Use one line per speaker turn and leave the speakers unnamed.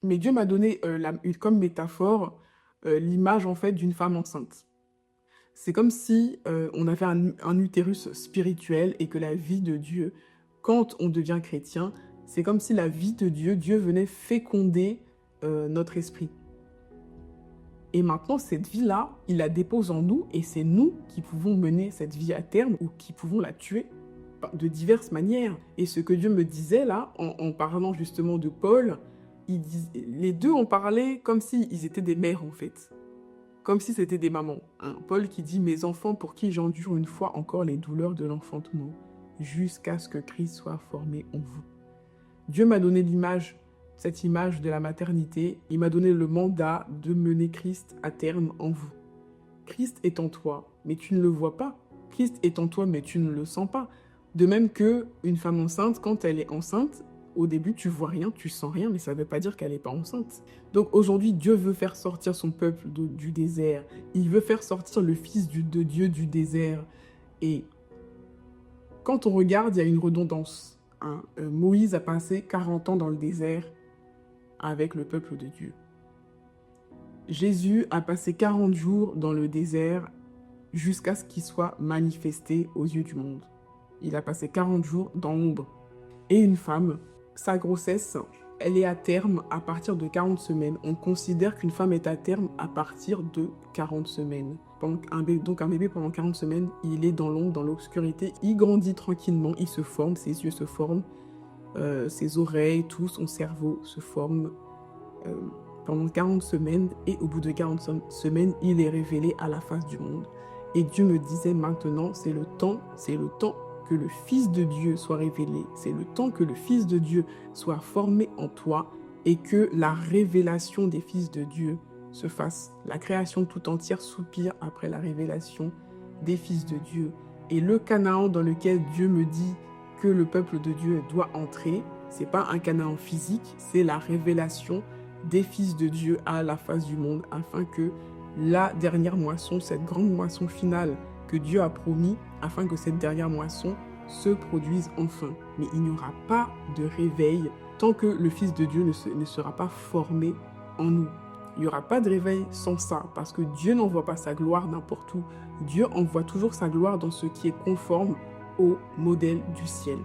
Mais Dieu m'a donné comme métaphore l'image en fait d'une femme enceinte. C'est comme si on avait un utérus spirituel et que la vie de Dieu, quand on devient chrétien, c'est comme si la vie de Dieu, Dieu venait féconder notre esprit. Et maintenant, cette vie-là, il la dépose en nous et c'est nous qui pouvons mener cette vie à terme ou qui pouvons la tuer de diverses manières. Et ce que Dieu me disait là, en parlant justement de Paul, les deux ont parlé comme s'ils étaient des mères en fait. Comme si c'était des mamans. Hein. Paul qui dit « Mes enfants pour qui j'endure une fois encore les douleurs de l'enfantement, jusqu'à ce que Christ soit formé en vous. » Dieu m'a donné cette image de la maternité. Il m'a donné le mandat de mener Christ à terme en vous. Christ est en toi, mais tu ne le vois pas. Christ est en toi, mais tu ne le sens pas. De même qu'une femme enceinte, quand elle est enceinte, au début, tu vois rien, tu sens rien, mais ça ne veut pas dire qu'elle n'est pas enceinte. Donc aujourd'hui, Dieu veut faire sortir son peuple du désert. Il veut faire sortir le Fils de Dieu du désert. Et quand on regarde, il y a une redondance. Hein. Moïse a passé 40 ans dans le désert avec le peuple de Dieu. Jésus a passé 40 jours dans le désert jusqu'à ce qu'il soit manifesté aux yeux du monde. Il a passé 40 jours dans l'ombre. Et une femme, sa grossesse, elle est à terme à partir de 40 semaines. On considère qu'une femme est à terme à partir de 40 semaines. Donc un bébé pendant 40 semaines, il est dans l'ombre, dans l'obscurité. Il grandit tranquillement, il se forme, ses yeux se forment, ses oreilles, tout son cerveau se forme pendant 40 semaines. Et au bout de 40 semaines, il est révélé à la face du monde. Et Dieu me disait maintenant, c'est le temps que le Fils de Dieu soit révélé. C'est le temps que le Fils de Dieu soit formé en toi et que la révélation des fils de Dieu se fasse. La création tout entière soupire après la révélation des fils de Dieu. Et le Canaan dans lequel Dieu me dit que le peuple de Dieu doit entrer, c'est pas un Canaan physique, c'est la révélation des fils de Dieu à la face du monde afin que la dernière moisson, cette grande moisson finale que Dieu a promis, afin que cette dernière moisson se produise enfin. Mais il n'y aura pas de réveil tant que le Fils de Dieu ne sera pas formé en nous. Il n'y aura pas de réveil sans ça, parce que Dieu n'envoie pas sa gloire n'importe où. Dieu envoie toujours sa gloire dans ce qui est conforme au modèle du ciel.